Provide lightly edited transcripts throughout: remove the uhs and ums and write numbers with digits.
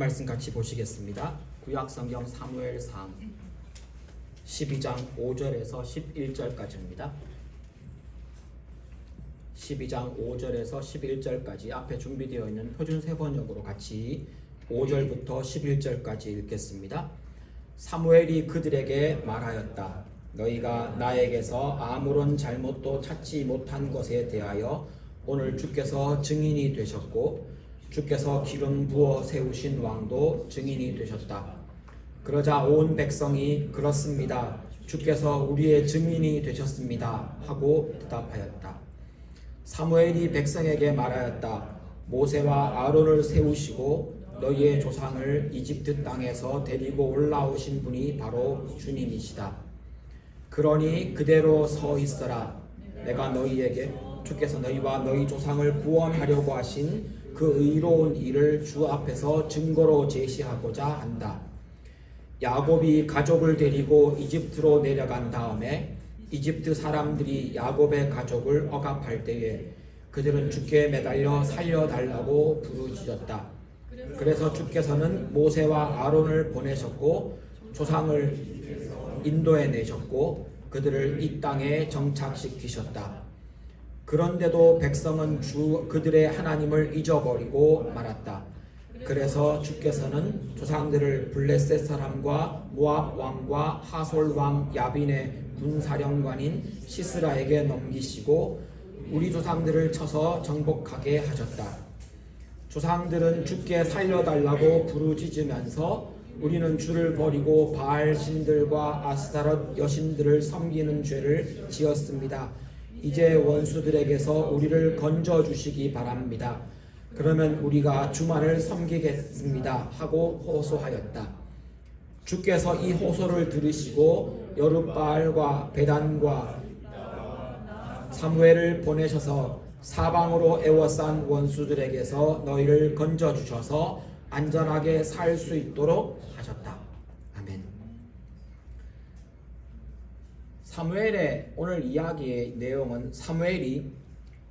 말씀 같이 보시겠습니다. 구약성경 사무엘상 12장 5절에서 11절까지입니다. 12장 5절에서 11절까지 앞에 준비되어 있는 표준 세번역으로 같이 5절부터 11절까지 읽겠습니다. 사무엘이 그들에게 말하였다. 너희가 나에게서 아무런 잘못도 찾지 못한 것에 대하여 오늘 주께서 증인이 되셨고 주께서 기름 부어 세우신 왕도 증인이 되셨다. 그러자 온 백성이 그렇습니다. 주께서 우리의 증인이 되셨습니다. 하고 대답하였다. 사무엘이 백성에게 말하였다. 모세와 아론을 세우시고 너희의 조상을 이집트 땅에서 데리고 올라오신 분이 바로 주님이시다. 그러니 그대로 서 있어라. 내가 너희에게 주께서 너희와 너희 조상을 구원하려고 하신 그 의로운 일을 주 앞에서 증거로 제시하고자 한다. 야곱이 가족을 데리고 이집트로 내려간 다음에 이집트 사람들이 야곱의 가족을 억압할 때에 그들은 주께 매달려 살려달라고 부르짖었다. 그래서 주께서는 모세와 아론을 보내셨고 조상을 인도해 내셨고 그들을 이 땅에 정착시키셨다. 그런데도 백성은 그들의 하나님을 잊어버리고 말았다. 그래서 주께서는 조상들을 블레셋 사람과 모압 왕과 하솔 왕 야빈의 군사령관인 시스라에게 넘기시고 우리 조상들을 쳐서 정복하게 하셨다. 조상들은 주께 살려달라고 부르짖으면서 우리는 주를 버리고 바알 신들과 아스타롯 여신들을 섬기는 죄를 지었습니다. 이제 원수들에게서 우리를 건져주시기 바랍니다. 그러면 우리가 주만을 섬기겠습니다. 하고 호소하였다. 주께서 이 호소를 들으시고 여룻바알과 베단과 사무엘을 보내셔서 사방으로 애워싼 원수들에게서 너희를 건져주셔서 안전하게 살 수 있도록 하셨다. 아멘. 사무엘의 오늘 이야기의 내용은 사무엘이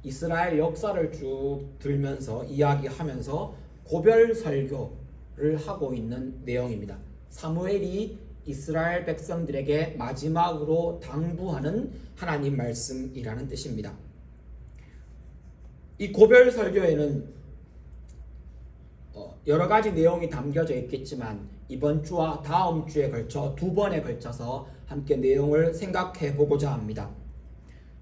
이스라엘 역사를 쭉 들면서 이야기하면서 고별 설교를 하고 있는 내용입니다. 사무엘이 이스라엘 백성들에게 마지막으로 당부하는 하나님 말씀이라는 뜻입니다. 이 고별 설교에는 여러 가지 내용이 담겨져 있겠지만 이번 주와 다음 주에 걸쳐 두 번에 걸쳐서 함께 내용을 생각해 보고자 합니다.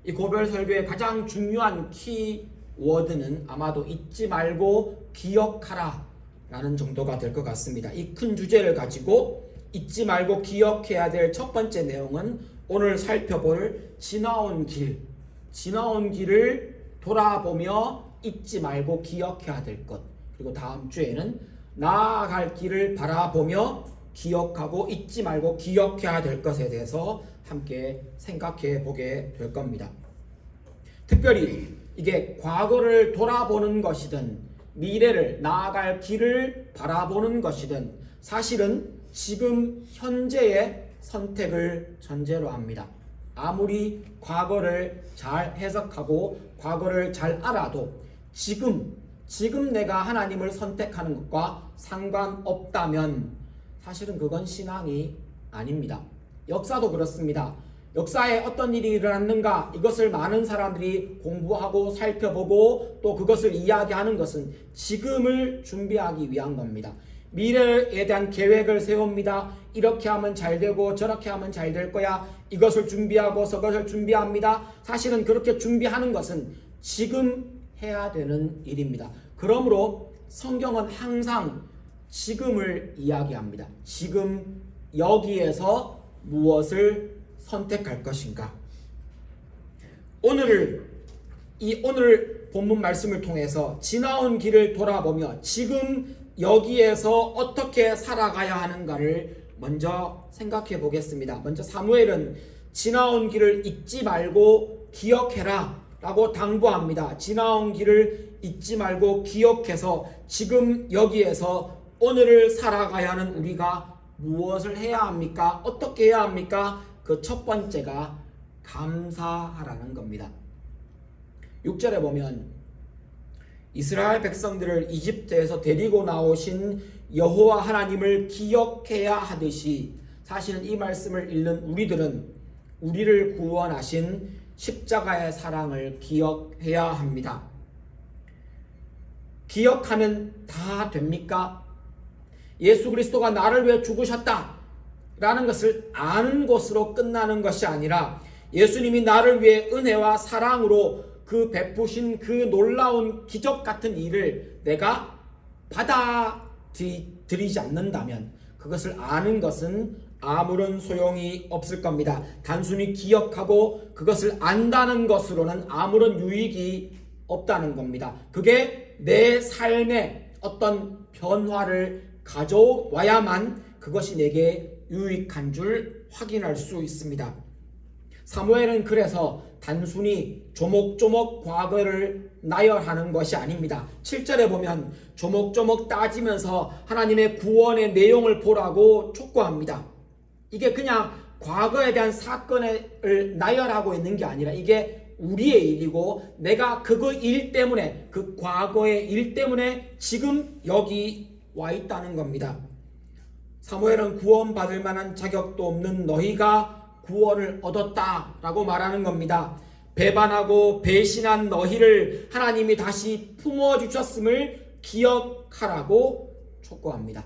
이 고별 설교의 가장 중요한 키워드는 아마도 잊지 말고 기억하라 라는 정도가 될 것 같습니다. 이 큰 주제를 가지고 잊지 말고 기억해야 될 첫 번째 내용은 오늘 살펴볼 지나온 길을 돌아보며 잊지 말고 기억해야 될 것, 그리고 다음 주에는 나아갈 길을 바라보며 기억하고 잊지 말고 기억해야 될 것에 대해서 함께 생각해 보게 될 겁니다. 특별히 이게 과거를 돌아보는 것이든 미래를 나아갈 길을 바라보는 것이든 사실은 지금 현재의 선택을 전제로 합니다. 아무리 과거를 잘 해석하고 과거를 잘 알아도 지금 내가 하나님을 선택하는 것과 상관없다면 사실은 그건 신앙이 아닙니다. 역사도 그렇습니다. 역사에 어떤 일이 일어났는가 이것을 많은 사람들이 공부하고 살펴보고 또 그것을 이야기하는 것은 지금을 준비하기 위한 겁니다. 미래에 대한 계획을 세웁니다. 이렇게 하면 잘 되고 저렇게 하면 잘 될 거야. 이것을 준비하고 저것을 준비합니다. 사실은 그렇게 준비하는 것은 지금 해야 되는 일입니다. 그러므로 성경은 항상 지금을 이야기합니다. 지금 여기에서 무엇을 선택할 것인가? 오늘 본문 말씀을 통해서 지나온 길을 돌아보며 지금 여기에서 어떻게 살아가야 하는가를 먼저 생각해 보겠습니다. 먼저 사무엘은 지나온 길을 잊지 말고 기억해라 라고 당부합니다. 지나온 길을 잊지 말고 기억해서 지금 여기에서 오늘을 살아가야 하는 우리가 무엇을 해야 합니까? 어떻게 해야 합니까? 그 첫 번째가 감사하라는 겁니다. 6절에 보면 이스라엘 백성들을 이집트에서 데리고 나오신 여호와 하나님을 기억해야 하듯이 사실은 이 말씀을 읽는 우리들은 우리를 구원하신 십자가의 사랑을 기억해야 합니다. 기억하면 다 됩니까? 예수 그리스도가 나를 위해 죽으셨다 라는 것을 아는 것으로 끝나는 것이 아니라 예수님이 나를 위해 은혜와 사랑으로 그 베푸신 그 놀라운 기적 같은 일을 내가 받아들이지 않는다면 그것을 아는 것은 아무런 소용이 없을 겁니다. 단순히 기억하고 그것을 안다는 것으로는 아무런 유익이 없다는 겁니다. 그게 내 삶에 어떤 변화를 가져와야만 그것이 내게 유익한 줄 확인할 수 있습니다. 사무엘은 그래서 단순히 조목조목 과거를 나열하는 것이 아닙니다. 7절에 보면 조목조목 따지면서 하나님의 구원의 내용을 보라고 촉구합니다. 이게 그냥 과거에 대한 사건을 나열하고 있는 게 아니라 이게 우리의 일이고 내가 그 일 때문에 그 과거의 일 때문에 지금 여기 와 있다는 겁니다. 사무엘은 구원받을 만한 자격도 없는 너희가 구원을 얻었다라고 말하는 겁니다. 배반하고 배신한 너희를 하나님이 다시 품어주셨음을 기억하라고 촉구합니다.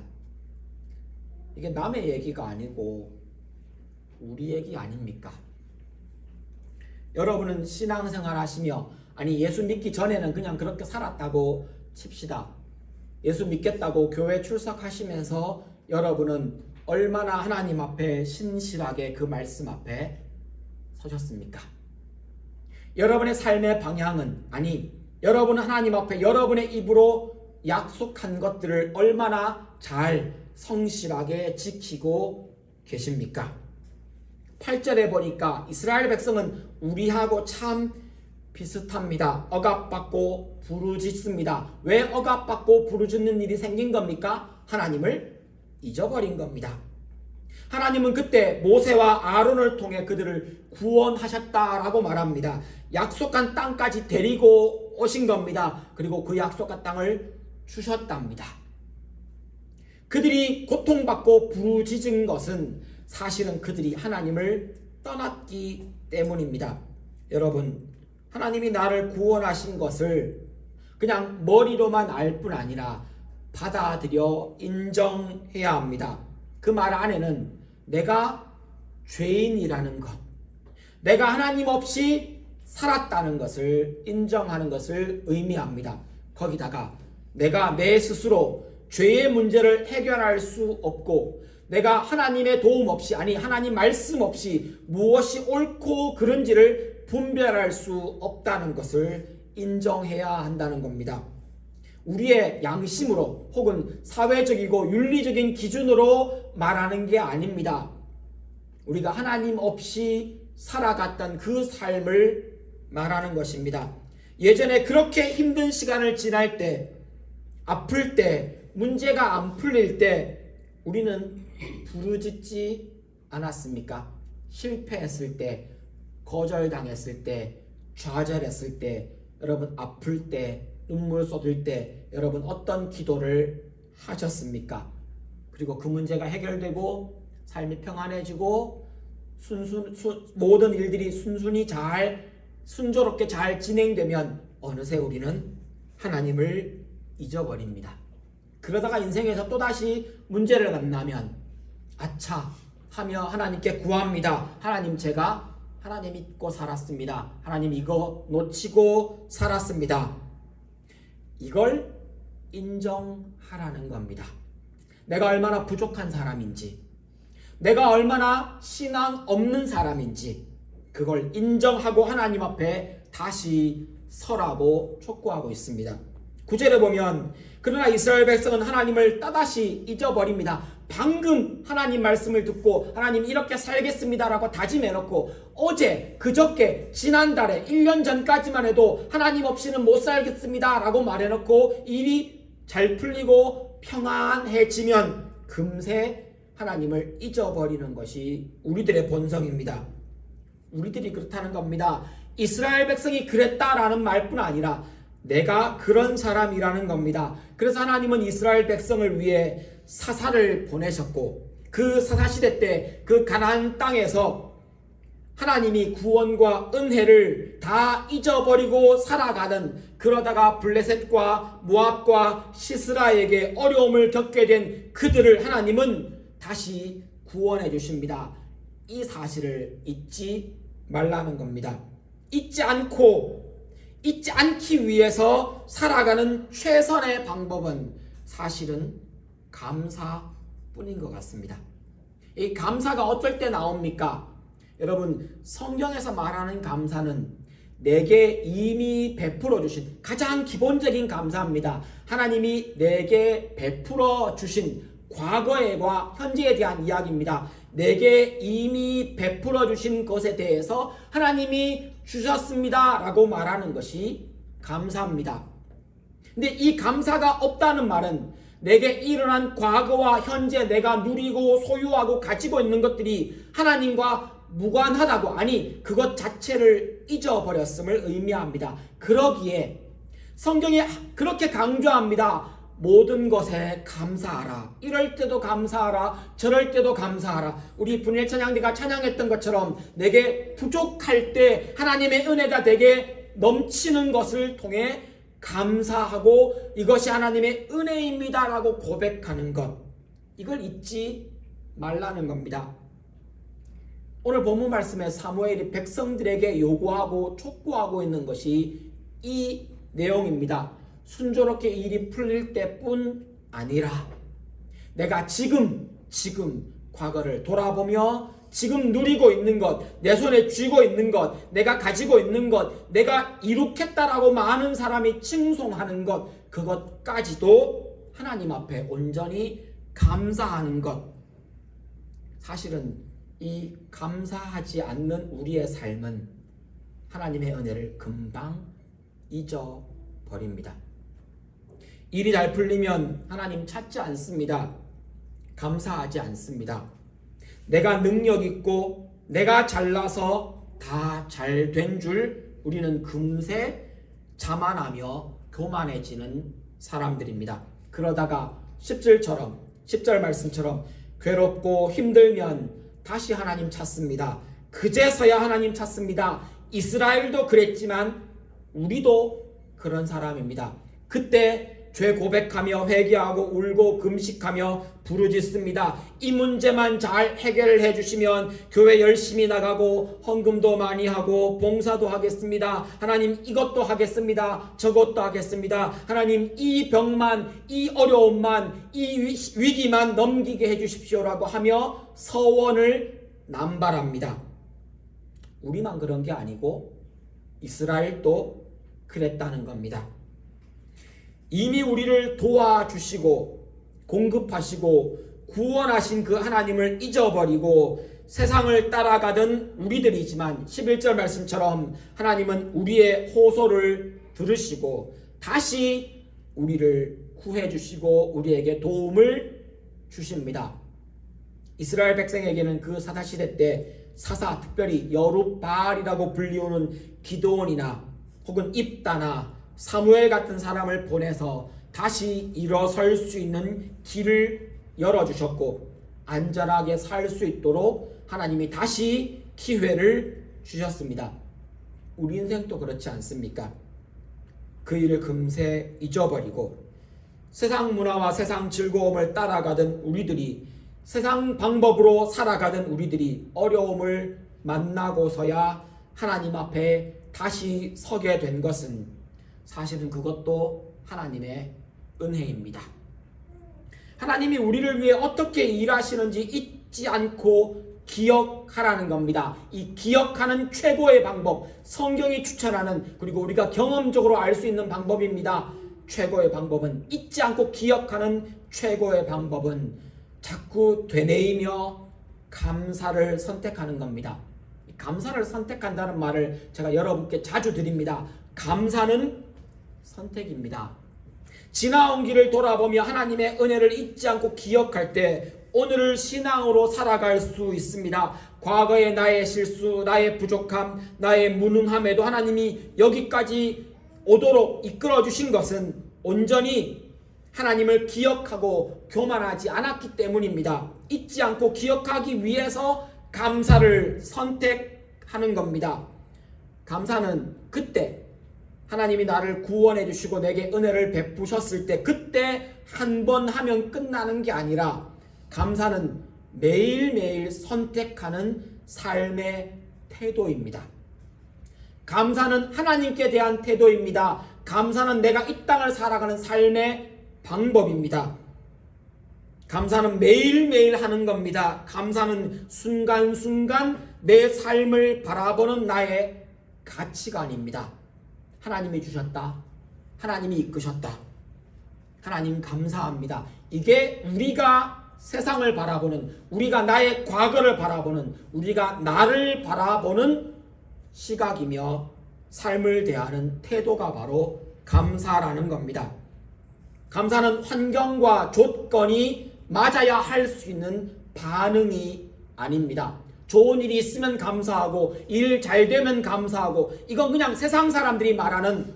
이게 남의 얘기가 아니고 우리 얘기 아닙니까? 여러분은 신앙생활 하시며 아니 예수 믿기 전에는 그냥 그렇게 살았다고 칩시다. 예수 믿겠다고 교회 출석하시면서 여러분은 얼마나 하나님 앞에 신실하게 그 말씀 앞에 서셨습니까? 여러분의 삶의 방향은 아니 여러분은 하나님 앞에 여러분의 입으로 약속한 것들을 얼마나 잘 성실하게 지키고 계십니까? 8절에 보니까 이스라엘 백성은 우리하고 참 비슷합니다. 억압받고 부르짖습니다. 왜 억압받고 부르짖는 일이 생긴 겁니까? 하나님을 잊어버린 겁니다. 하나님은 그때 모세와 아론을 통해 그들을 구원하셨다라고 말합니다. 약속한 땅까지 데리고 오신 겁니다. 그리고 그 약속한 땅을 주셨답니다. 그들이 고통받고 부르짖은 것은 사실은 그들이 하나님을 떠났기 때문입니다. 여러분, 하나님이 나를 구원하신 것을 그냥 머리로만 알 뿐 아니라 받아들여 인정해야 합니다. 그 말 안에는 내가 죄인이라는 것, 내가 하나님 없이 살았다는 것을 인정하는 것을 의미합니다. 거기다가 내가 내 스스로 죄의 문제를 해결할 수 없고 내가 하나님의 도움 없이 아니 하나님 말씀 없이 무엇이 옳고 그른지를 분별할 수 없다는 것을 인정해야 한다는 겁니다. 우리의 양심으로 혹은 사회적이고 윤리적인 기준으로 말하는 게 아닙니다. 우리가 하나님 없이 살아갔던 그 삶을 말하는 것입니다. 예전에 그렇게 힘든 시간을 지날 때, 아플 때, 문제가 안 풀릴 때 우리는 부르짖지 않았습니까? 실패했을 때, 거절당했을 때, 좌절했을 때, 여러분 아플 때, 눈물 쏟을 때 여러분 어떤 기도를 하셨습니까? 그리고 그 문제가 해결되고 삶이 평안해지고 모든 일들이 순조롭게 잘 진행되면 어느새 우리는 하나님을 잊어버립니다. 그러다가 인생에서 또다시 문제를 만나면 아차 하며 하나님께 구합니다. 하나님 제가 하나님 잊고 살았습니다. 하나님 이거 놓치고 살았습니다. 이걸 인정하라는 겁니다. 내가 얼마나 부족한 사람인지, 내가 얼마나 신앙 없는 사람인지 그걸 인정하고 하나님 앞에 다시 서라고 촉구하고 있습니다. 9절에 보면 그러나 이스라엘 백성은 하나님을 또다시 잊어버립니다. 방금 하나님 말씀을 듣고 하나님 이렇게 살겠습니다라고 다짐해놓고 어제 그저께 지난달에 1년 전까지만 해도 하나님 없이는 못 살겠습니다라고 말해놓고 일이 잘 풀리고 평안해지면 금세 하나님을 잊어버리는 것이 우리들의 본성입니다. 우리들이 그렇다는 겁니다. 이스라엘 백성이 그랬다라는 말뿐 아니라 내가 그런 사람이라는 겁니다. 그래서 하나님은 이스라엘 백성을 위해 사사를 보내셨고 그 사사시대 때 그 가나안 땅에서 하나님이 구원과 은혜를 다 잊어버리고 살아가는, 그러다가 블레셋과 모압과 시스라에게 어려움을 겪게 된 그들을 하나님은 다시 구원해 주십니다. 이 사실을 잊지 말라는 겁니다. 잊지 않기 위해서 살아가는 최선의 방법은 사실은 감사뿐인 것 같습니다. 이 감사가 어떨 때 나옵니까? 여러분, 성경에서 말하는 감사는 내게 이미 베풀어 주신 가장 기본적인 감사입니다. 하나님이 내게 베풀어 주신 과거에와 현재에 대한 이야기입니다. 내게 이미 베풀어 주신 것에 대해서 하나님이 주셨습니다 라고 말하는 것이 감사입니다. 근데 이 감사가 없다는 말은 내게 일어난 과거와 현재 내가 누리고 소유하고 가지고 있는 것들이 하나님과 무관하다고, 아니 그것 자체를 잊어버렸음을 의미합니다. 그러기에 성경이 그렇게 강조합니다. 모든 것에 감사하라. 이럴 때도 감사하라. 저럴 때도 감사하라. 우리 분일 찬양대가 찬양했던 것처럼 내게 부족할 때 하나님의 은혜가 내게 넘치는 것을 통해 감사하고 이것이 하나님의 은혜입니다 라고 고백하는 것, 이걸 잊지 말라는 겁니다. 오늘 본문 말씀에 사무엘이 백성들에게 요구하고 촉구하고 있는 것이 이 내용입니다. 순조롭게 일이 풀릴 때뿐 아니라 내가 지금 과거를 돌아보며 지금 누리고 있는 것, 내 손에 쥐고 있는 것, 내가 가지고 있는 것, 내가 이룩했다라고 많은 사람이 칭송하는 것, 그것까지도 하나님 앞에 온전히 감사하는 것. 사실은 이 감사하지 않는 우리의 삶은 하나님의 은혜를 금방 잊어버립니다. 일이 잘 풀리면 하나님 찾지 않습니다. 감사하지 않습니다. 내가 능력 있고 내가 잘나서 다 잘 된 줄 우리는 금세 자만하며 교만해지는 사람들입니다. 그러다가 10절 말씀처럼 괴롭고 힘들면 다시 하나님 찾습니다. 그제서야 하나님 찾습니다. 이스라엘도 그랬지만 우리도 그런 사람입니다. 그때 죄 고백하며 회개하고 울고 금식하며 부르짖습니다. 이 문제만 잘 해결해 주시면 교회 열심히 나가고 헌금도 많이 하고 봉사도 하겠습니다. 하나님 이것도 하겠습니다. 저것도 하겠습니다. 하나님 이 병만, 이 어려움만, 이 위기만 넘기게 해 주십시오라고 하며 서원을 남발합니다. 우리만 그런 게 아니고 이스라엘도 그랬다는 겁니다. 이미 우리를 도와주시고 공급하시고 구원하신 그 하나님을 잊어버리고 세상을 따라가던 우리들이지만 11절 말씀처럼 하나님은 우리의 호소를 들으시고 다시 우리를 구해주시고 우리에게 도움을 주십니다. 이스라엘 백성에게는 그 사사시대 때 사사, 특별히 여룻바알이라고 불리우는 기드온이나 혹은 입다나 사무엘 같은 사람을 보내서 다시 일어설 수 있는 길을 열어주셨고 안전하게 살 수 있도록 하나님이 다시 기회를 주셨습니다. 우리 인생도 그렇지 않습니까? 그 일을 금세 잊어버리고 세상 문화와 세상 즐거움을 따라가던 우리들이, 세상 방법으로 살아가던 우리들이 어려움을 만나고서야 하나님 앞에 다시 서게 된 것은 사실은 그것도 하나님의 은혜입니다. 하나님이 우리를 위해 어떻게 일하시는지 잊지 않고 기억하라는 겁니다. 이 기억하는 최고의 방법, 성경이 추천하는, 그리고 우리가 경험적으로 알 수 있는 방법입니다. 최고의 방법은, 잊지 않고 기억하는 최고의 방법은 자꾸 되뇌이며 감사를 선택하는 겁니다. 감사를 선택한다는 말을 제가 여러분께 자주 드립니다. 감사는 선택입니다. 지나온 길을 돌아보며 하나님의 은혜를 잊지 않고 기억할 때 오늘을 신앙으로 살아갈 수 있습니다. 과거의 나의 실수, 나의 부족함, 나의 무능함에도 하나님이 여기까지 오도록 이끌어 주신 것은 온전히 하나님을 기억하고 교만하지 않았기 때문입니다. 잊지 않고 기억하기 위해서 감사를 선택하는 겁니다. 감사는 그때 하나님이 나를 구원해 주시고 내게 은혜를 베푸셨을 때 그때 한 번 하면 끝나는 게 아니라 감사는 매일매일 선택하는 삶의 태도입니다. 감사는 하나님께 대한 태도입니다. 감사는 내가 이 땅을 살아가는 삶의 방법입니다. 감사는 매일매일 하는 겁니다. 감사는 순간순간 내 삶을 바라보는 나의 가치관입니다. 하나님이 주셨다. 하나님이 이끄셨다. 하나님 감사합니다. 이게 우리가 세상을 바라보는, 우리가 나의 과거를 바라보는, 우리가 나를 바라보는 시각이며 삶을 대하는 태도가 바로 감사라는 겁니다. 감사는 환경과 조건이 맞아야 할 수 있는 반응이 아닙니다. 좋은 일이 있으면 감사하고 일 잘 되면 감사하고 이건 그냥 세상 사람들이 말하는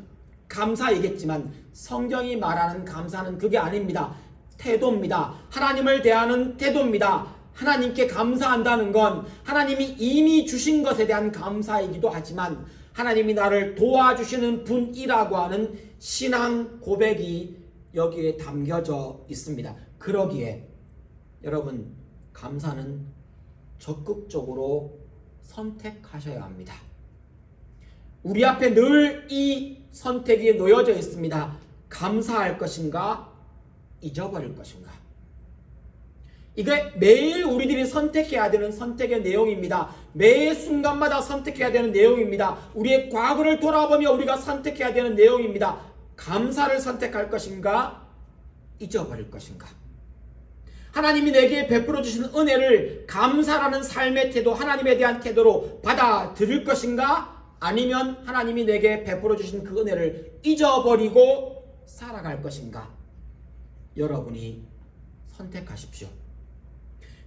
감사이겠지만 성경이 말하는 감사는 그게 아닙니다. 태도입니다. 하나님을 대하는 태도입니다. 하나님께 감사한다는 건 하나님이 이미 주신 것에 대한 감사이기도 하지만 하나님이 나를 도와주시는 분이라고 하는 신앙 고백이 여기에 담겨져 있습니다. 그러기에 여러분 감사는 적극적으로 선택하셔야 합니다. 우리 앞에 늘 이 선택이 놓여져 있습니다. 감사할 것인가 잊어버릴 것인가. 이게 매일 우리들이 선택해야 되는 선택의 내용입니다. 매 순간마다 선택해야 되는 내용입니다. 우리의 과거를 돌아보며 우리가 선택해야 되는 내용입니다. 감사를 선택할 것인가 잊어버릴 것인가. 하나님이 내게 베풀어 주신 은혜를 감사라는 삶의 태도, 하나님에 대한 태도로 받아들일 것인가 아니면 하나님이 내게 베풀어 주신 그 은혜를 잊어버리고 살아갈 것인가. 여러분이 선택하십시오.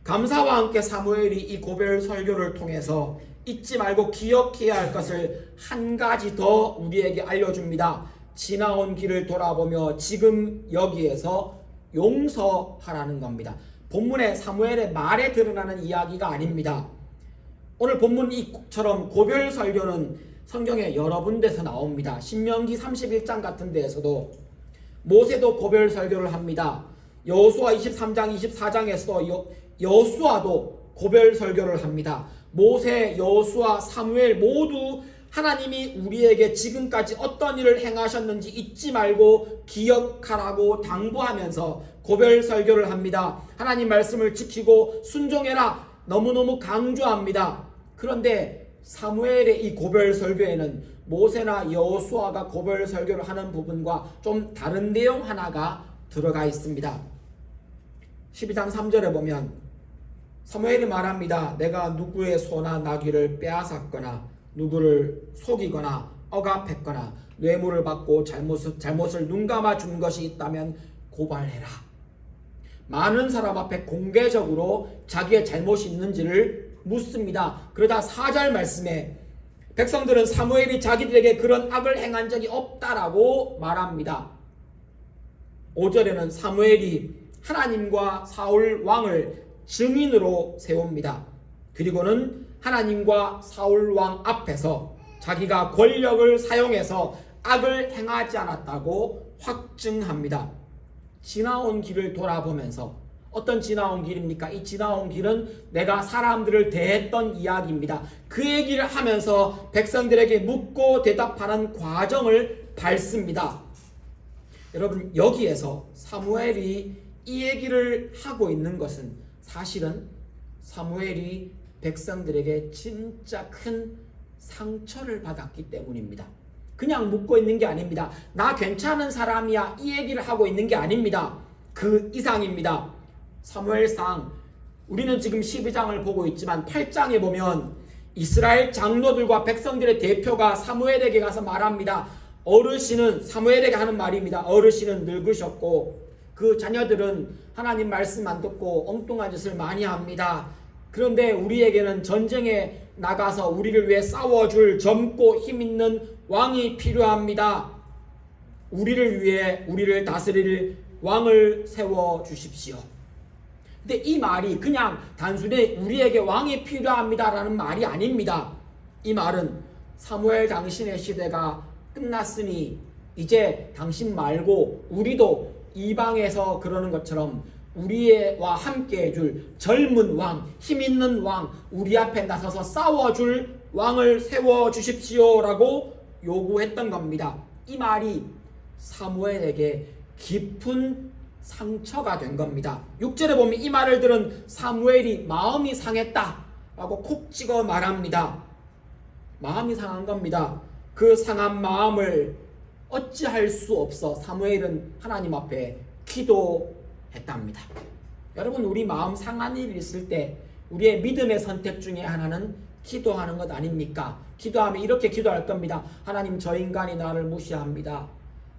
감사와 함께 사무엘이 이 고별 설교를 통해서 잊지 말고 기억해야 할 것을 한 가지 더 우리에게 알려줍니다. 지나온 길을 돌아보며 지금 여기에서 용서하라는 겁니다. 본문의 사무엘의 말에 드러나는 이야기가 아닙니다. 오늘 본문처럼 고별 설교는 성경에 여러 군데서 나옵니다. 신명기 31장 같은 데에서도 모세도 고별 설교를 합니다. 여호수아 23장 24장에서도 여호수아도 고별 설교를 합니다. 모세, 여호수아, 사무엘 모두 하나님이 우리에게 지금까지 어떤 일을 행하셨는지 잊지 말고 기억하라고 당부하면서 고별 설교를 합니다. 하나님 말씀을 지키고 순종해라 너무너무 강조합니다. 그런데 사무엘의 이 고별 설교에는 모세나 여호수아가 고별 설교를 하는 부분과 좀 다른 내용 하나가 들어가 있습니다. 12장 3절에 보면 사무엘이 말합니다. 내가 누구의 소나 나귀를 빼앗았거나 누구를 속이거나 억압했거나 뇌물을 받고 잘못을 눈감아 준 것이 있다면 고발해라. 많은 사람 앞에 공개적으로 자기의 잘못이 있는지를 묻습니다. 그러다 4절 말씀에 백성들은 사무엘이 자기들에게 그런 악을 행한 적이 없다라고 말합니다. 5절에는 사무엘이 하나님과 사울 왕을 증인으로 세웁니다. 그리고는 하나님과 사울 왕 앞에서 자기가 권력을 사용해서 악을 행하지 않았다고 확증합니다. 지나온 길을 돌아보면서 어떤 지나온 길입니까? 이 지나온 길은 내가 사람들을 대했던 이야기입니다. 그 얘기를 하면서 백성들에게 묻고 대답하는 과정을 밟습니다. 여러분 여기에서 사무엘이 이 얘기를 하고 있는 것은 사실은 사무엘이 백성들에게 진짜 큰 상처를 받았기 때문입니다. 그냥 묻고 있는 게 아닙니다. 나 괜찮은 사람이야 이 얘기를 하고 있는 게 아닙니다. 그 이상입니다. 사무엘상 우리는 지금 12장을 보고 있지만 8장에 보면 이스라엘 장로들과 백성들의 대표가 사무엘에게 가서 말합니다. 어르신은 사무엘에게 하는 말입니다. 어르신은 늙으셨고 그 자녀들은 하나님 말씀 안 듣고 엉뚱한 짓을 많이 합니다. 그런데 우리에게는 전쟁에 나가서 우리를 위해 싸워줄 젊고 힘있는 왕이 필요합니다. 우리를 위해 우리를 다스릴 왕을 세워 주십시오. 근데 이 말이 그냥 단순히 우리에게 왕이 필요합니다라는 말이 아닙니다. 이 말은 사무엘 당신의 시대가 끝났으니 이제 당신 말고 우리도 이방에서 그러는 것처럼 우리와 함께 해줄 젊은 왕, 힘있는 왕, 우리 앞에 나서서 싸워줄 왕을 세워주십시오라고 요구했던 겁니다. 이 말이 사무엘에게 깊은 상처가 된 겁니다. 6절에 보면 이 말을 들은 사무엘이 마음이 상했다라고 콕 찍어 말합니다. 마음이 상한 겁니다. 그 상한 마음을 어찌할 수 없어 사무엘은 하나님 앞에 기도했답니다. 여러분, 우리 마음 상한 일이 있을 때 우리의 믿음의 선택 중에 하나는 기도하는 것 아닙니까? 기도하면 이렇게 기도할 겁니다. 하나님, 저 인간이 나를 무시합니다.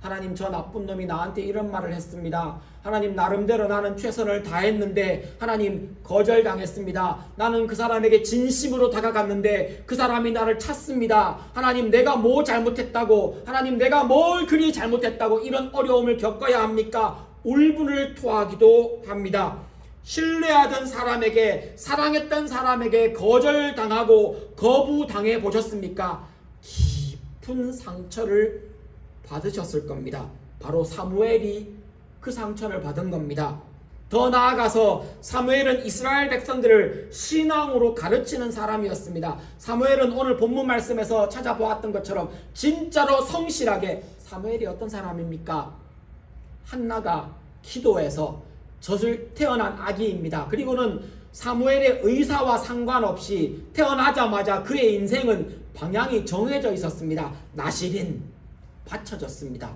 하나님, 저 나쁜 놈이 나한테 이런 말을 했습니다. 하나님, 나름대로 나는 최선을 다했는데 하나님, 거절당했습니다. 나는 그 사람에게 진심으로 다가갔는데 그 사람이 나를 찾습니다. 하나님, 내가 뭐 잘못했다고, 하나님, 내가 뭘 그리 잘못했다고 이런 어려움을 겪어야 합니까? 울분을 토하기도 합니다. 신뢰하던 사람에게, 사랑했던 사람에게 거절당하고 거부당해 보셨습니까? 깊은 상처를 받으셨을 겁니다. 바로 사무엘이 그 상처를 받은 겁니다. 더 나아가서 사무엘은 이스라엘 백성들을 신앙으로 가르치는 사람이었습니다. 사무엘은 오늘 본문 말씀에서 찾아보았던 것처럼 진짜로 성실하게, 사무엘이 어떤 사람입니까? 한나가 기도해서 태어난 아기입니다. 그리고는 사무엘의 의사와 상관없이 태어나자마자 그의 인생은 방향이 정해져 있었습니다. 나실인, 바쳐졌습니다.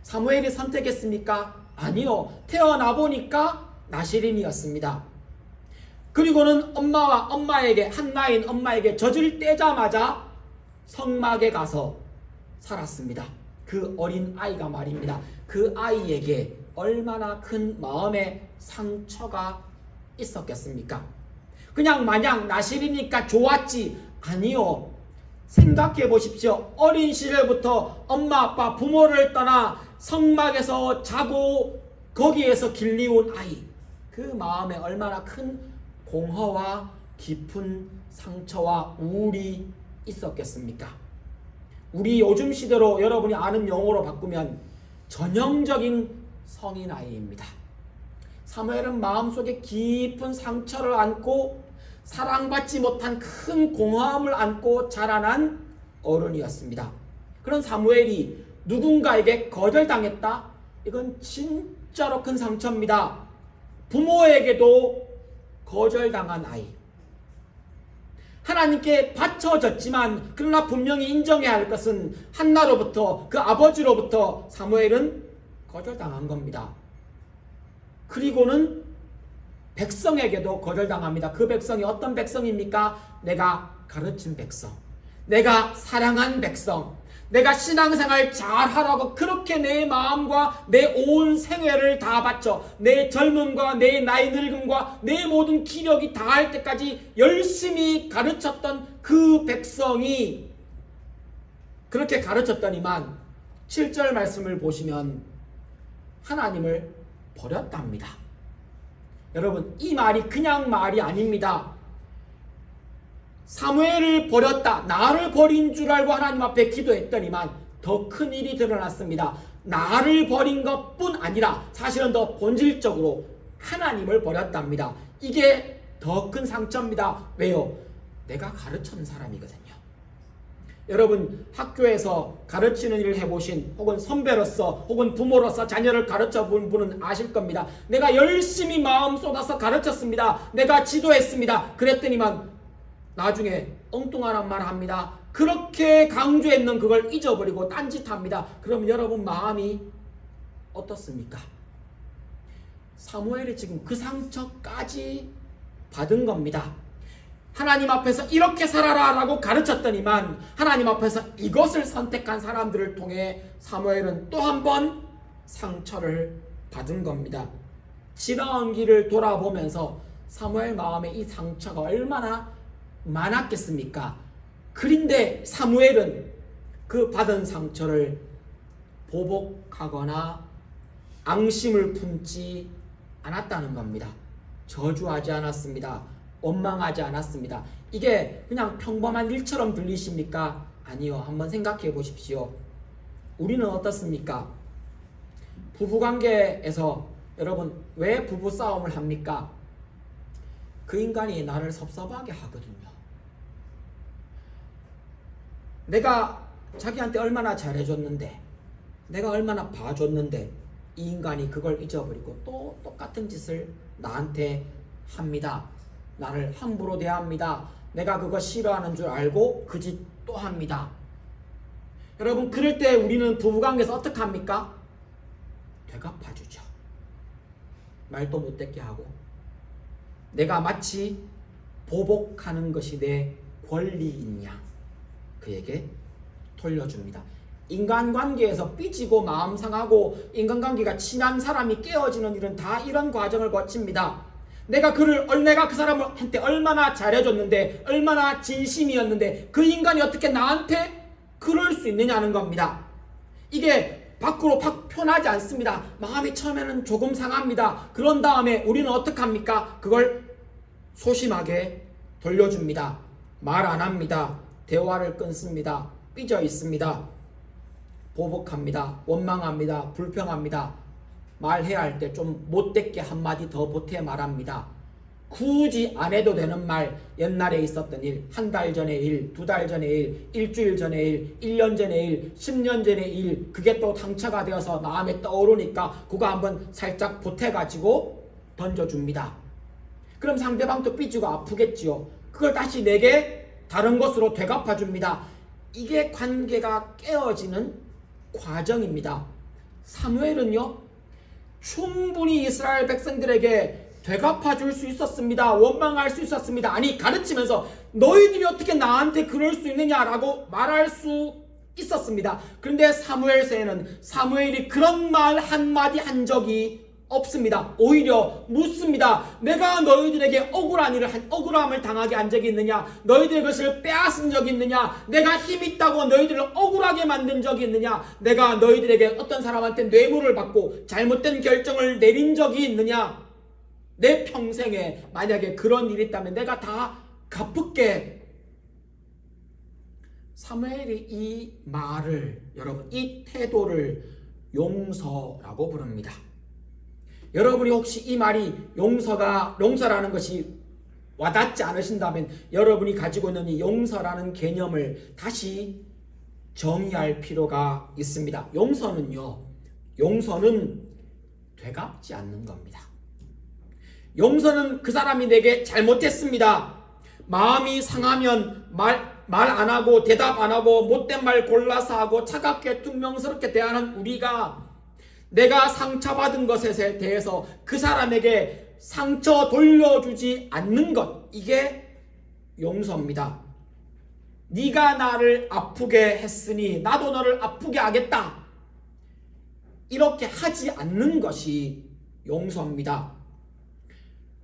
사무엘이 선택했습니까? 아니요. 태어나 보니까 나실인이었습니다. 그리고는 한나인 엄마에게 젖을 떼자마자 성막에 가서 살았습니다. 그 어린 아이가 말입니다. 그 아이에게 얼마나 큰 마음의 상처가 있었겠습니까? 그냥 마냥 나실이니까 좋았지. 아니요. 생각해 보십시오. 어린 시절부터 엄마 아빠 부모를 떠나 성막에서 자고 거기에서 길리운 아이, 그 마음에 얼마나 큰 공허와 깊은 상처와 우울이 있었겠습니까? 우리 요즘 시대로 여러분이 아는 용어로 바꾸면 전형적인 성인 아이입니다. 사무엘은 마음속에 깊은 상처를 안고 사랑받지 못한 큰 공허함을 안고 자라난 어른이었습니다. 그런 사무엘이 누군가에게 거절당했다? 이건 진짜로 큰 상처입니다. 부모에게도 거절당한 아이. 하나님께 바쳐졌지만 그러나 분명히 인정해야 할 것은 한나로부터, 그 아버지로부터 사무엘은 거절당한 겁니다. 그리고는 백성에게도 거절당합니다. 그 백성이 어떤 백성입니까? 내가 가르친 백성, 내가 사랑한 백성, 내가 신앙생활 잘하라고 그렇게 내 마음과 내 온 생애를 다 바쳐, 내 젊음과 내 나이 늙음과 내 모든 기력이 다할 때까지 열심히 가르쳤던 그 백성이 그렇게 가르쳤더니만 7절 말씀을 보시면 하나님을 버렸답니다. 여러분, 이 말이 그냥 말이 아닙니다. 사무엘을 버렸다, 나를 버린 줄 알고 하나님 앞에 기도했더니만 더 큰 일이 드러났습니다. 나를 버린 것뿐 아니라 사실은 더 본질적으로 하나님을 버렸답니다. 이게 더 큰 상처입니다. 왜요? 내가 가르치는 사람이거든요. 여러분, 학교에서 가르치는 일을 해보신, 혹은 선배로서 혹은 부모로서 자녀를 가르쳐 본 분은 아실 겁니다. 내가 열심히 마음 쏟아서 가르쳤습니다. 내가 지도했습니다. 그랬더니만 나중에 엉뚱한 말 합니다. 그렇게 강조했는 그걸 잊어버리고 딴짓합니다. 그럼 여러분 마음이 어떻습니까? 사무엘이 지금 그 상처까지 받은 겁니다. 하나님 앞에서 이렇게 살아라 라고 가르쳤더니만 하나님 앞에서 이것을 선택한 사람들을 통해 사무엘은 또 한 번 상처를 받은 겁니다. 지나온 길을 돌아보면서 사무엘 마음에 이 상처가 얼마나 많았겠습니까? 그런데 사무엘은 그 받은 상처를 보복하거나 앙심을 품지 않았다는 겁니다. 저주하지 않았습니다. 원망하지 않았습니다. 이게 그냥 평범한 일처럼 들리십니까? 아니요. 한번 생각해 보십시오. 우리는 어떻습니까? 부부관계에서 여러분 왜 부부싸움을 합니까? 그 인간이 나를 섭섭하게 하거든요. 내가 자기한테 얼마나 잘해줬는데, 내가 얼마나 봐줬는데 이 인간이 그걸 잊어버리고 또 똑같은 짓을 나한테 합니다. 나를 함부로 대합니다. 내가 그거 싫어하는 줄 알고 그 짓 또 합니다. 여러분 그럴 때 우리는 부부관계에서 어떻게 합니까? 되갚아주죠. 말도 못듣게 하고 내가 마치 보복하는 것이 내 권리인 양 그에게 돌려줍니다. 인간관계에서 삐지고 마음 상하고 인간관계가 친한 사람이 깨어지는 일은 다 이런 과정을 거칩니다. 내가 그 사람한테 얼마나 잘해줬는데, 얼마나 진심이었는데 그 인간이 어떻게 나한테 그럴 수 있느냐는 겁니다. 이게 밖으로 표현하지 않습니다. 마음이 처음에는 조금 상합니다. 그런 다음에 우리는 어떻게 합니까? 그걸 소심하게 돌려줍니다. 말 안 합니다. 대화를 끊습니다. 삐져 있습니다. 보복합니다. 원망합니다. 불평합니다. 말해야 할 때 좀 못되게 한마디 더 보태 말합니다. 굳이 안 해도 되는 말, 옛날에 있었던 일, 한 달 전의 일, 두 달 전의 일, 일주일 전의 일, 1년 전의 일, 10년 전의 일, 그게 또 상처가 되어서 마음에 떠오르니까 그거 한번 살짝 보태가지고 던져줍니다. 그럼 상대방도 삐지고 아프겠지요. 그걸 다시 내게 다른 것으로 되갚아줍니다. 이게 관계가 깨어지는 과정입니다. 사무엘은요, 충분히 이스라엘 백성들에게 되갚아줄 수 있었습니다. 원망할 수 있었습니다. 아니, 가르치면서 너희들이 어떻게 나한테 그럴 수 있느냐라고 말할 수 있었습니다. 그런데 사무엘서에는 사무엘이 그런 말 한마디 한 적이 없습니다. 오히려 묻습니다. 내가 너희들에게 억울함을 당하게 한 적이 있느냐? 너희들의 것을 빼앗은 적이 있느냐? 내가 힘 있다고 너희들을 억울하게 만든 적이 있느냐? 내가 너희들에게 어떤 사람한테 뇌물을 받고 잘못된 결정을 내린 적이 있느냐? 내 평생에 만약에 그런 일이 있다면 내가 다 갚을게. 사무엘이 이 말을, 여러분, 이 태도를 용서라고 부릅니다. 여러분이 혹시 이 말이 용서라는 것이 와닿지 않으신다면 여러분이 가지고 있는 이 용서라는 개념을 다시 정의할 필요가 있습니다. 용서는 되갚지 않는 겁니다. 용서는 그 사람이 내게 잘못했습니다. 마음이 상하면 말 안 하고 대답 안 하고 못된 말 골라서 하고 차갑게 퉁명스럽게 대하는 우리가 내가 상처받은 것에 대해서 그 사람에게 상처 돌려주지 않는 것, 이게 용서입니다. 네가 나를 아프게 했으니 나도 너를 아프게 하겠다. 이렇게 하지 않는 것이 용서입니다.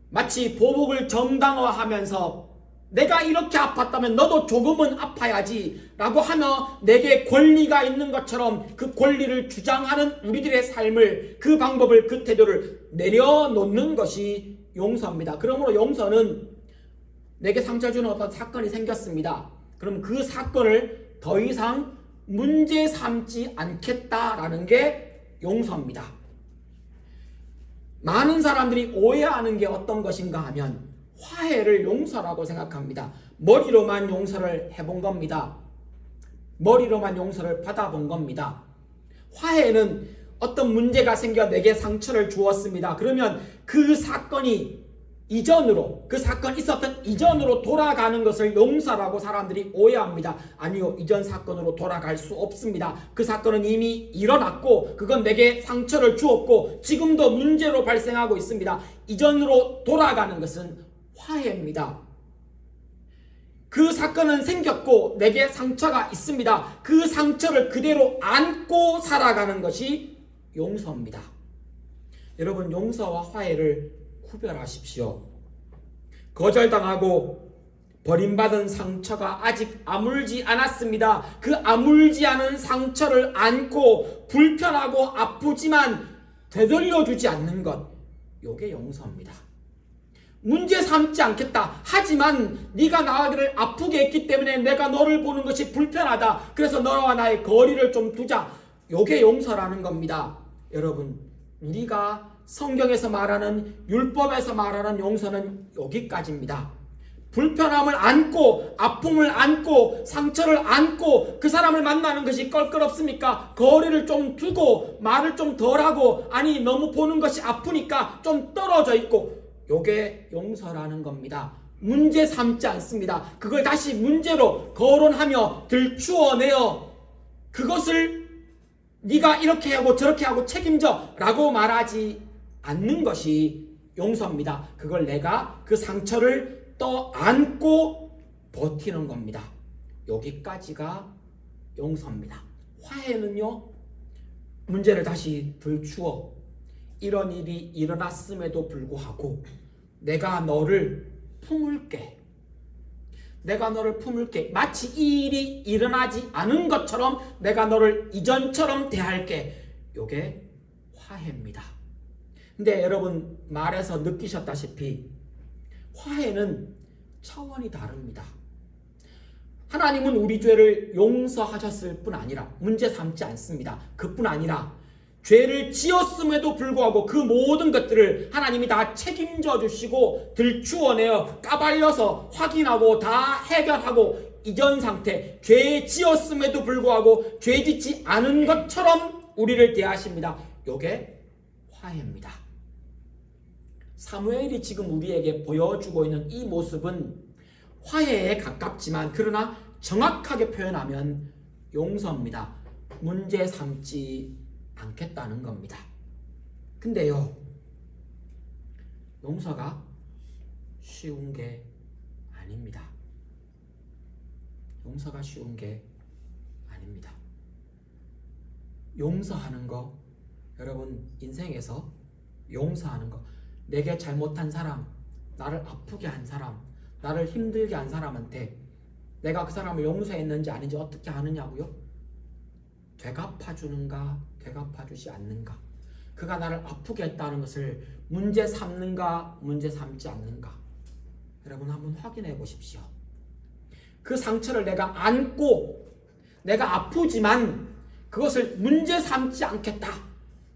마치 보복을 정당화하면서 내가 이렇게 아팠다면 너도 조금은 아파야지 라고 하며 내게 권리가 있는 것처럼 그 권리를 주장하는 우리들의 삶을, 그 방법을, 그 태도를 내려놓는 것이 용서입니다. 그러므로 용서는 내게 상처 주는 어떤 사건이 생겼습니다. 그럼 그 사건을 더 이상 문제 삼지 않겠다라는 게 용서입니다. 많은 사람들이 오해하는 게 어떤 것인가 하면 화해를 용서라고 생각합니다. 머리로만 용서를 해본 겁니다. 머리로만 용서를 받아본 겁니다. 화해는 어떤 문제가 생겨 내게 상처를 주었습니다. 그러면 그 사건이 그 사건 있었던 이전으로 돌아가는 것을 용서라고 사람들이 오해합니다. 아니요, 이전 사건으로 돌아갈 수 없습니다. 그 사건은 이미 일어났고 그건 내게 상처를 주었고 지금도 문제로 발생하고 있습니다. 이전으로 돌아가는 것은 화해입니다. 그 사건은 생겼고 내게 상처가 있습니다. 그 상처를 그대로 안고 살아가는 것이 용서입니다. 여러분, 용서와 화해를 구별하십시오. 거절당하고 버림받은 상처가 아직 아물지 않았습니다. 그 아물지 않은 상처를 안고 불편하고 아프지만 되돌려주지 않는 것, 요게 용서입니다. 문제 삼지 않겠다. 하지만 네가 나를 아프게 했기 때문에 내가 너를 보는 것이 불편하다. 그래서 너와 나의 거리를 좀 두자. 요게 용서라는 겁니다. 여러분, 우리가 성경에서 말하는, 율법에서 말하는 용서는 여기까지입니다. 불편함을 안고, 아픔을 안고, 상처를 안고 그 사람을 만나는 것이 껄끄럽습니까? 거리를 좀 두고 말을 좀 덜하고, 아니 너무 보는 것이 아프니까 좀 떨어져 있고, 요게 용서라는 겁니다. 문제 삼지 않습니다. 그걸 다시 문제로 거론하며 들추어내어 그것을 네가 이렇게 하고 저렇게 하고 책임져 라고 말하지 않는 것이 용서입니다. 그걸 내가 그 상처를 안고 버티는 겁니다. 여기까지가 용서입니다. 화해는요, 문제를 다시 들추어 이런 일이 일어났음에도 불구하고 내가 너를 품을게. 내가 너를 품을게. 마치 이 일이 일어나지 않은 것처럼 내가 너를 이전처럼 대할게. 요게 화해입니다. 근데 여러분, 말에서 느끼셨다시피 화해는 차원이 다릅니다. 하나님은 우리 죄를 용서하셨을 뿐 아니라, 문제 삼지 않습니다. 그뿐 아니라 죄를 지었음에도 불구하고 그 모든 것들을 하나님이 다 책임져 주시고 들추어내어 까발려서 확인하고 다 해결하고 이전 상태, 죄 지었음에도 불구하고 죄 짓지 않은 것처럼 우리를 대하십니다. 요게 화해입니다. 사무엘이 지금 우리에게 보여주고 있는 이 모습은 화해에 가깝지만, 그러나 정확하게 표현하면 용서입니다. 문제 삼지 않겠다는 겁니다. 근데요, 용서가 쉬운 게 아닙니다. 용서가 쉬운 게 아닙니다. 용서하는 거, 여러분 인생에서 용서하는 거, 내게 잘못한 사람, 나를 아프게 한 사람, 나를 힘들게 한 사람한테 내가 그 사람을 용서했는지 아닌지 어떻게 아느냐고요? 되갚아주는가, 되갚아주지 않는가. 그가 나를 아프게 했다는 것을 문제 삼는가, 문제 삼지 않는가. 여러분 한번 확인해 보십시오. 그 상처를 내가 안고 내가 아프지만 그것을 문제 삼지 않겠다.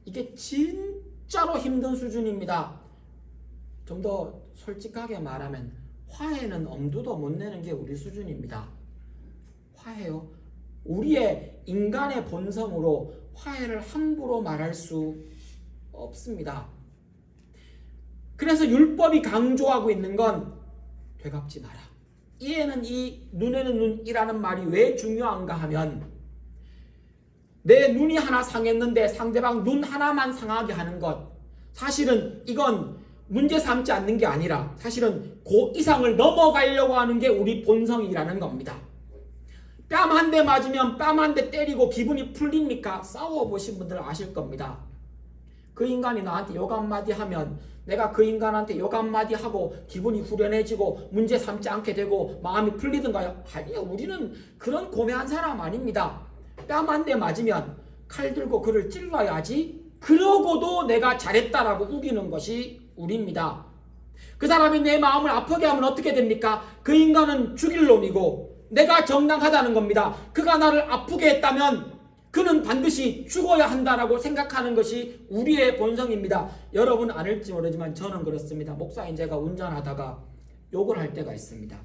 이게 진짜로 힘든 수준입니다. 좀 더 솔직하게 말하면 화해는 엄두도 못 내는 게 우리 수준입니다. 화해요. 우리의 인간의 본성으로 화해를 함부로 말할 수 없습니다. 그래서 율법이 강조하고 있는 건 되갚지 마라. 이에는 이, 눈에는 눈이라는 말이 왜 중요한가 하면, 내 눈이 하나 상했는데 상대방 눈 하나만 상하게 하는 것, 사실은 이건 문제 삼지 않는 게 아니라 사실은 그 이상을 넘어가려고 하는 게 우리 본성이라는 겁니다. 뺨 한 대 맞으면 뺨 한 대 때리고 기분이 풀립니까? 싸워보신 분들 아실 겁니다. 그 인간이 나한테 욕 한마디 하면 내가 그 인간한테 욕 한마디 하고 기분이 후련해지고 문제 삼지 않게 되고 마음이 풀리던가요? 아니요, 우리는 그런 고매한 사람 아닙니다. 뺨 한 대 맞으면 칼 들고 그를 찔러야지, 그러고도 내가 잘했다라고 우기는 것이 우리입니다. 그 사람이 내 마음을 아프게 하면 어떻게 됩니까? 그 인간은 죽일 놈이고 내가 정당하다는 겁니다. 그가 나를 아프게 했다면 그는 반드시 죽어야 한다라고 생각하는 것이 우리의 본성입니다. 여러분 아닐지 모르지만 저는 그렇습니다. 목사인 제가 운전하다가 욕을 할 때가 있습니다.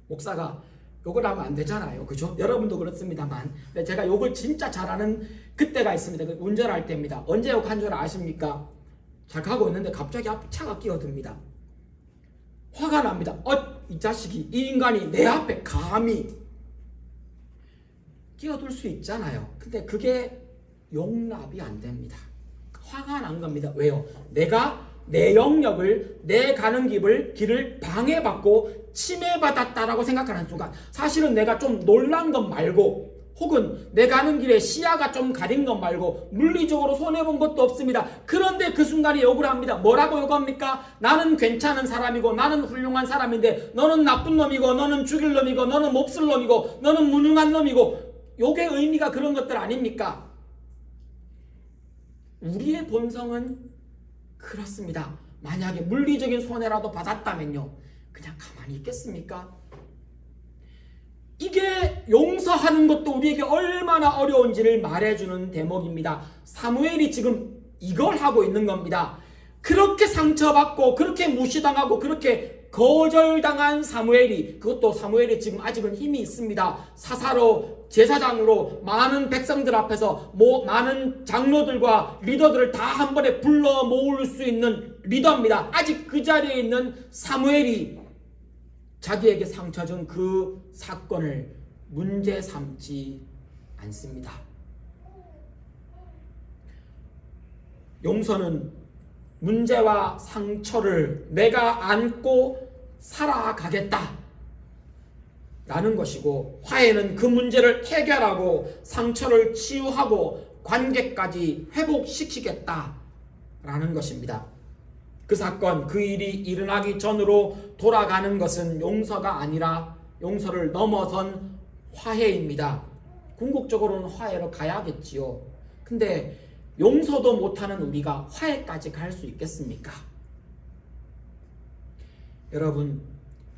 목사가 욕을 하면 안 되잖아요. 그죠? 여러분도 그렇습니다만 제가 욕을 진짜 잘하는 그때가 있습니다. 운전할 때입니다. 언제 욕한 줄 아십니까? 잘 가고 있는데 갑자기 앞에 차가 끼어듭니다. 화가 납니다. 이 자식이, 이 인간이 내 앞에 감히 끼어들 수 있잖아요. 근데 그게 용납이 안 됩니다. 화가 난 겁니다. 왜요? 내가 내 영역을, 내 가는 길을 방해받고 침해받았다라고 생각하는 순간, 사실은 내가 좀 놀란 것 말고, 혹은 내 가는 길에 시야가 좀 가린 것 말고 물리적으로 손해본 것도 없습니다. 그런데 그 순간에 욕을 합니다. 뭐라고 욕합니까? 나는 괜찮은 사람이고 나는 훌륭한 사람인데 너는 나쁜 놈이고 너는 죽일 놈이고 너는 몹쓸 놈이고 너는 무능한 놈이고, 욕의 의미가 그런 것들 아닙니까? 우리의 본성은 그렇습니다. 만약에 물리적인 손해라도 받았다면요, 그냥 가만히 있겠습니까? 이게 용서하는 것도 우리에게 얼마나 어려운지를 말해주는 대목입니다. 사무엘이 지금 이걸 하고 있는 겁니다. 그렇게 상처받고 그렇게 무시당하고 그렇게 거절당한 사무엘이, 그것도 사무엘이 지금 아직은 힘이 있습니다. 사사로, 제사장으로 많은 백성들 앞에서 많은 장로들과 리더들을 다 한 번에 불러 모을 수 있는 리더입니다. 아직 그 자리에 있는 사무엘이 자기에게 상처 준 그 사건을 문제 삼지 않습니다. 용서는 문제와 상처를 내가 안고 살아가겠다 라는 것이고, 화해는 그 문제를 해결하고 상처를 치유하고 관계까지 회복시키겠다 라는 것입니다. 그 사건, 그 일이 일어나기 전으로 돌아가는 것은 용서가 아니라 용서를 넘어선 화해입니다. 궁극적으로는 화해로 가야겠지요. 근데 용서도 못하는 우리가 화해까지 갈 수 있겠습니까? 여러분,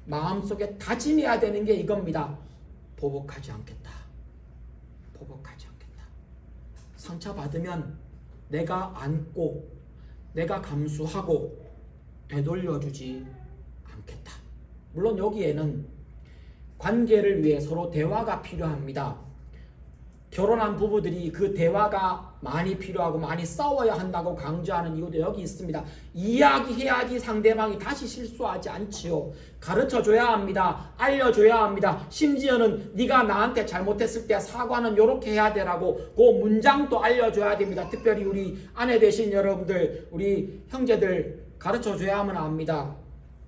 마음속에 다짐해야 되는 게 이겁니다. 보복하지 않겠다. 보복하지 않겠다. 상처받으면 내가 안고, 내가 감수하고 되돌려주지 않겠다. 물론 여기에는 관계를 위해 서로 대화가 필요합니다. 결혼한 부부들이 그 대화가 많이 필요하고 많이 싸워야 한다고 강조하는 이유도 여기 있습니다. 이야기해야지 상대방이 다시 실수하지 않지요. 가르쳐줘야 합니다. 알려줘야 합니다. 심지어는 네가 나한테 잘못했을 때 사과는 이렇게 해야 되라고 그 문장도 알려줘야 됩니다. 특별히 우리 아내 되신 여러분들, 우리 형제들 가르쳐줘야만 합니다.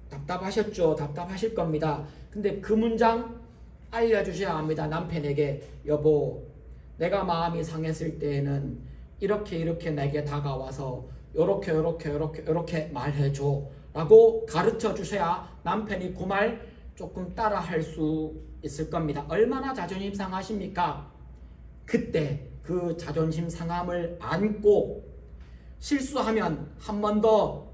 답답하셨죠? 답답하실 겁니다. 근데 그 문장 알려주셔야 합니다. 남편에게, 여보, 내가 마음이 상했을 때에는 이렇게 내게 다가와서 요렇게 말해줘 라고 가르쳐 주셔야 남편이 그 말 조금 따라 할 수 있을 겁니다. 얼마나 자존심 상하십니까? 그때 그 자존심 상함을 안고 실수하면 한 번 더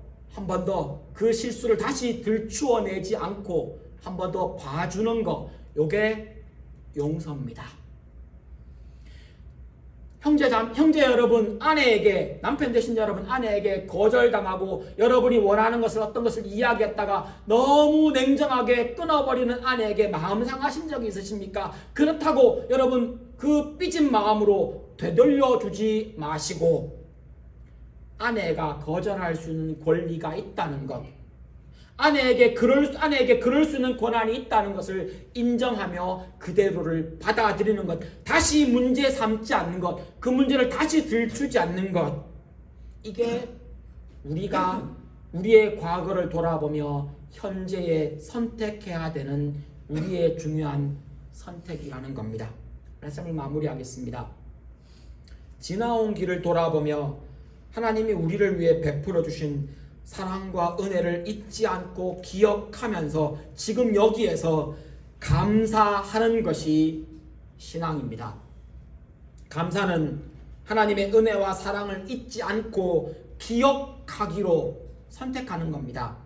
그 실수를 다시 들추어내지 않고 한 번 더 봐주는 거, 요게 용서입니다. 형제 여러분, 아내에게, 남편 되신 여러분 아내에게 거절당하고 여러분이 원하는 것을, 어떤 것을 이야기했다가 너무 냉정하게 끊어버리는 아내에게 마음 상하신 적이 있으십니까? 그렇다고 여러분 그 삐진 마음으로 되돌려주지 마시고, 아내가 거절할 수 있는 권리가 있다는 것, 아내에게 그럴 수 있는 권한이 있다는 것을 인정하며 그대로를 받아들이는 것, 다시 문제 삼지 않는 것, 그 문제를 다시 들추지 않는 것, 이게 우리가 우리의 과거를 돌아보며 현재에 선택해야 되는 우리의 중요한 선택이라는 겁니다. 말씀을 마무리하겠습니다. 지나온 길을 돌아보며 하나님이 우리를 위해 베풀어 주신 사랑과 은혜를 잊지 않고 기억하면서 지금 여기에서 감사하는 것이 신앙입니다. 감사는 하나님의 은혜와 사랑을 잊지 않고 기억하기로 선택하는 겁니다.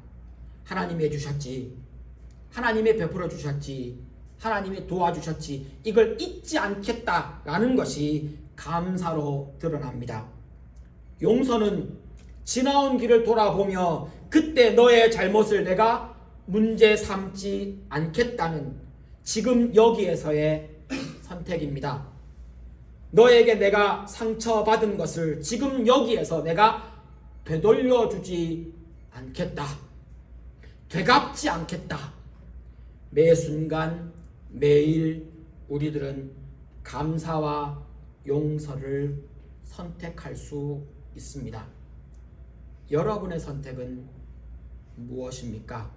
하나님이 해주셨지, 하나님이 베풀어 주셨지, 하나님이 도와주셨지, 이걸 잊지 않겠다라는 것이 감사로 드러납니다. 용서는 지나온 길을 돌아보며 그때 너의 잘못을 내가 문제 삼지 않겠다는 지금 여기에서의 선택입니다. 너에게 내가 상처받은 것을 지금 여기에서 내가 되돌려주지 않겠다. 되갚지 않겠다. 매 순간 매일 우리들은 감사와 용서를 선택할 수 있습니다. 여러분의 선택은 무엇입니까?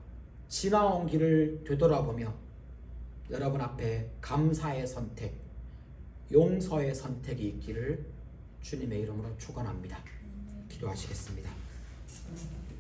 지나온 길을 되돌아보며 여러분 앞에 감사의 선택, 용서의 선택이 있기를 주님의 이름으로 축원합니다. 기도하시겠습니다.